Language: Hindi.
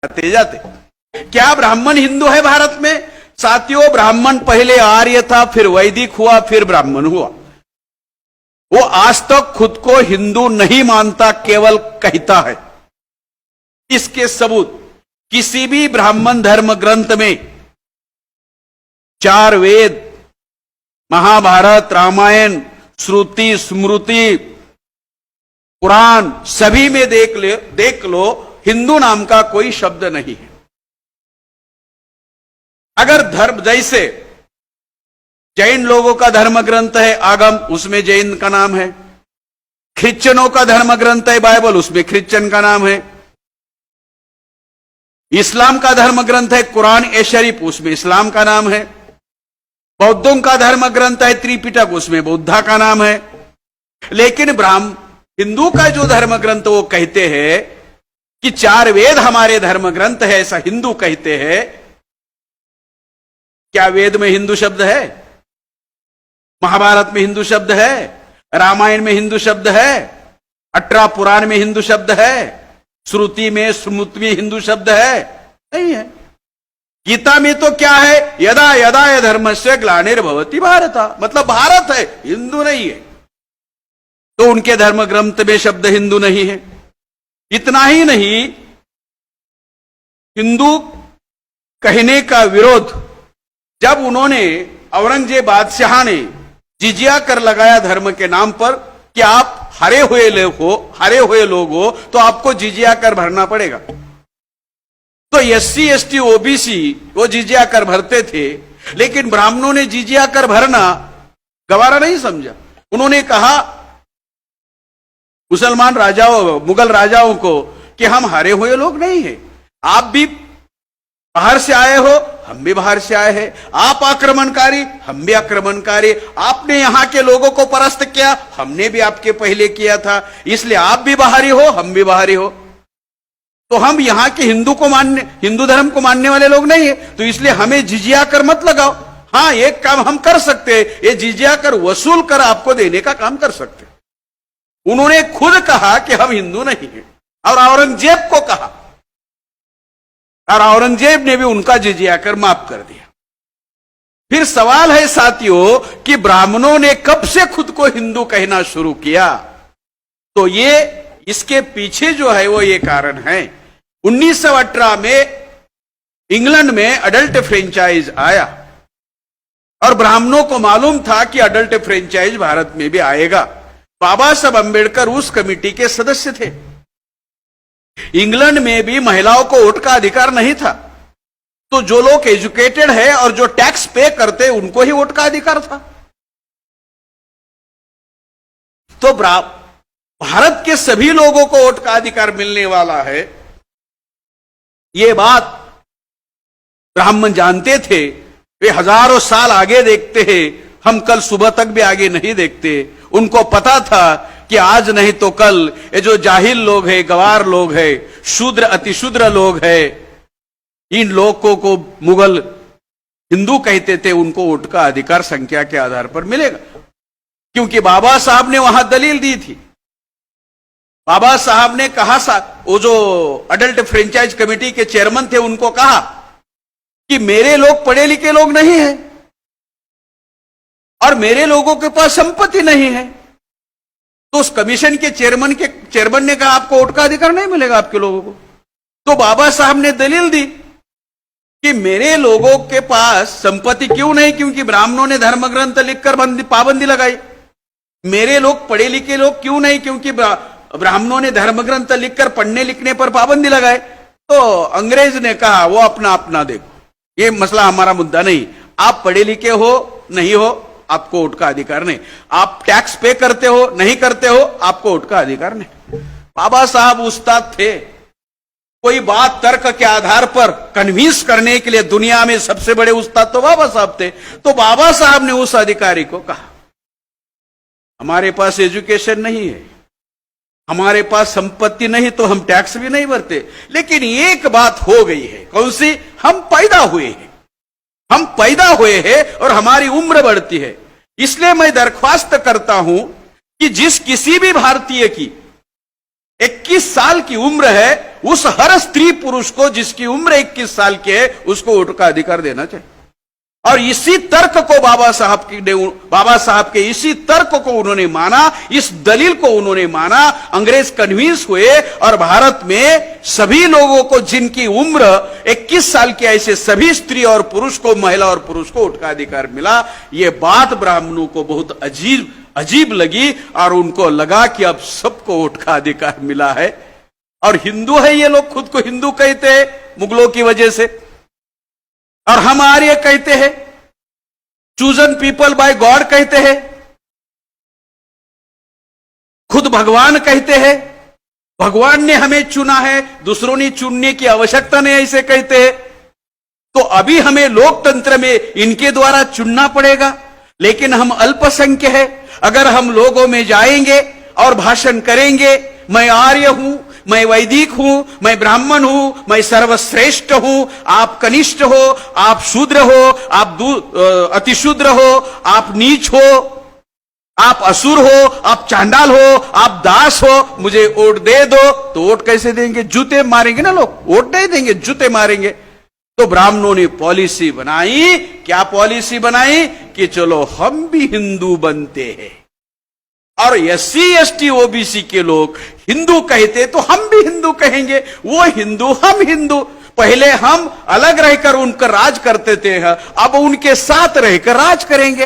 आते जाते। क्या ब्राह्मण हिंदू है भारत में? साथियों, ब्राह्मण पहले आर्य था, फिर वैदिक हुआ, फिर ब्राह्मण हुआ। वो आज तक खुद को हिंदू नहीं मानता, केवल कहता है। इसके सबूत किसी भी ब्राह्मण धर्म ग्रंथ में 4 वेद, महाभारत, रामायण, श्रुति, स्मृति, पुराण, सभी में देख लो हिंदू नाम का कोई शब्द नहीं है। अगर धर्म, जैसे जैन लोगों का धर्म ग्रंथ है आगम, उसमें जैन का नाम है। क्रिश्चियनों का धर्म ग्रंथ है बाइबल, उसमें क्रिश्चियन का नाम है। इस्लाम का धर्म ग्रंथ है कुरान ए शरीफ, उसमें इस्लाम का नाम है। बौद्धों का धर्म ग्रंथ है त्रिपिटक, उसमें बौद्धा का नाम है। लेकिन हिंदू का जो धर्म ग्रंथ, वो कहते हैं कि 4 वेद हमारे धर्म ग्रंथ है, ऐसा हिंदू कहते हैं। क्या वेद में हिंदू शब्द है? महाभारत में हिंदू शब्द है? रामायण में हिंदू शब्द है? 18 पुराण में हिंदू शब्द है? श्रुति में, स्मृति में हिंदू शब्द है? नहीं है। गीता में तो क्या है? यदा यदा धर्मस्य ग्लानिर्भवति भारत, मतलब भारत है, हिंदू नहीं है। तो उनके धर्म ग्रंथ में शब्द हिंदू नहीं है। इतना ही नहीं, हिंदू कहने का विरोध जब उन्होंने, औरंगजेब बादशाह ने जिजिया कर लगाया धर्म के नाम पर कि आप हारे हुए लोग हो तो आपको जिजिया कर भरना पड़ेगा। तो SC ST OBC वो जिजिया कर भरते थे, लेकिन ब्राह्मणों ने जिजिया कर भरना गवारा नहीं समझा। उन्होंने कहा मुसलमान राजाओं, मुगल राजाओं को कि हम हारे हुए लोग नहीं हैं, आप भी बाहर से आए हो, हम भी बाहर से आए हैं। आप आक्रमणकारी, हम भी आक्रमणकारी। आपने यहां के लोगों को परास्त किया, हमने भी आपके पहले किया था, इसलिए आप भी बाहरी हो, हम भी बाहरी हो। तो हम यहां के हिंदू धर्म को मानने वाले लोग नहीं है, तो इसलिए हमें जिजिया कर मत लगाओ। हाँ, एक काम हम कर सकते हैं, ये जिजिया कर वसूल कर आपको देने का काम कर सकते। उन्होंने खुद कहा कि हम हिंदू नहीं हैं, और औरंगजेब को कहा, और औरंगजेब ने भी उनका जिजिया कर माफ कर दिया। फिर सवाल है साथियों कि ब्राह्मणों ने कब से खुद को हिंदू कहना शुरू किया? तो ये इसके पीछे जो है वो ये कारण है। 1918 में इंग्लैंड में अडल्ट फ्रेंचाइज आया, और ब्राह्मणों को मालूम था कि अडल्ट फ्रेंचाइज भारत में भी आएगा। बाबा साहब अंबेडकर उस कमेटी के सदस्य थे। इंग्लैंड में भी महिलाओं को वोट का अधिकार नहीं था, तो जो लोग एजुकेटेड है और जो टैक्स पे करते उनको ही वोट का अधिकार था। तो भारत के सभी लोगों को वोट का अधिकार मिलने वाला है, ये बात ब्राह्मण जानते थे। वे हजारों साल आगे देखते हैं, हम कल सुबह तक भी आगे नहीं देखते। उनको पता था कि आज नहीं तो कल ये जो जाहिल लोग हैं, गवार लोग हैं, शूद्र अतिशूद्र लोग हैं, इन लोगों को मुगल हिंदू कहते थे, उनको वोट का अधिकार संख्या के आधार पर मिलेगा। क्योंकि बाबा साहब ने वहां दलील दी थी। बाबा साहब ने कहा, वो जो अडल्ट फ्रेंचाइज कमेटी के चेयरमैन थे, उनको कहा कि मेरे लोग पढ़े लिखे लोग नहीं हैं, और मेरे लोगों के पास संपत्ति नहीं है। तो उस कमीशन के चेयरमैन ने कहा आपको वोट का अधिकार नहीं मिलेगा आपके लोगों को। तो बाबा साहब ने दलील दी कि मेरे लोगों के पास संपत्ति क्यों नहीं, क्योंकि ब्राह्मणों ने धर्म ग्रंथ लिखकर पाबंदी लगाई। मेरे लोग पढ़े लिखे लोग क्यों नहीं, क्योंकि ब्राह्मणों ने धर्म ग्रंथ लिखकर पढ़ने लिखने पर पाबंदी लगाए। तो अंग्रेज ने कहा वो अपना अपना देखो, ये मसला हमारा मुद्दा नहीं। आप पढ़े लिखे हो नहीं हो, आपको वोट का अधिकार नहीं। आप टैक्स पे करते हो नहीं करते हो, आपको वोट का अधिकार नहीं। बाबा साहब उस्ताद थे। कोई बात तर्क के आधार पर कन्विंस करने के लिए दुनिया में सबसे बड़े उस्ताद तो बाबा साहब थे। तो बाबा साहब ने उस अधिकारी को कहा, हमारे पास एजुकेशन नहीं है, हमारे पास संपत्ति नहीं, तो हम टैक्स भी नहीं भरते, लेकिन एक बात हो गई है। कौन सी? हम पैदा हुए हैं और हमारी उम्र बढ़ती है। इसलिए मैं दरख्वास्त करता हूं कि जिस किसी भी भारतीय की 21 साल की उम्र है, उस हर स्त्री पुरुष को जिसकी उम्र 21 साल की है उसको वोट का अधिकार देना चाहिए। और इसी तर्क को बाबा साहब के इसी तर्क को उन्होंने माना, इस दलील को उन्होंने माना, अंग्रेज कन्विंस हुए और भारत में सभी लोगों को जिनकी उम्र 21 साल की ऐसे सभी स्त्री और पुरुष को, महिला और पुरुष को वोट का अधिकार मिला। यह बात ब्राह्मणों को बहुत अजीब लगी और उनको लगा कि अब सबको वोट का अधिकार मिला है। और हिंदू है ये लोग, खुद को हिंदू कहते हैं मुगलों की वजह से, और हम आर्य कहते हैं, चूजन पीपल बाय गॉड कहते हैं, खुद भगवान कहते हैं, भगवान ने हमें चुना है, दूसरों ने चुनने की आवश्यकता नहीं, ऐसे कहते हैं। तो अभी हमें लोकतंत्र में इनके द्वारा चुनना पड़ेगा, लेकिन हम अल्पसंख्य है। अगर हम लोगों में जाएंगे और भाषण करेंगे, मैं आर्य हूं, मैं वैदिक हूं, मैं ब्राह्मण हूं, मैं सर्वश्रेष्ठ हूं, आप कनिष्ठ हो, आप शूद्र हो, आप अतिशूद्र हो, आप नीच हो, आप असुर हो, आप चांडाल हो, आप दास हो, मुझे वोट दे दो, तो वोट कैसे देंगे? जूते मारेंगे ना लोग, वोट नहीं देंगे, जूते मारेंगे। तो ब्राह्मणों ने पॉलिसी बनाई, क्या पॉलिसी बनाई कि चलो हम भी हिंदू बनते हैं, और SC ST OBC के लोग हिंदू कहते तो हम भी हिंदू कहेंगे, वो हिंदू हम हिंदू। पहले हम अलग रहकर उनका राज करते थे, अब उनके साथ रहकर राज करेंगे।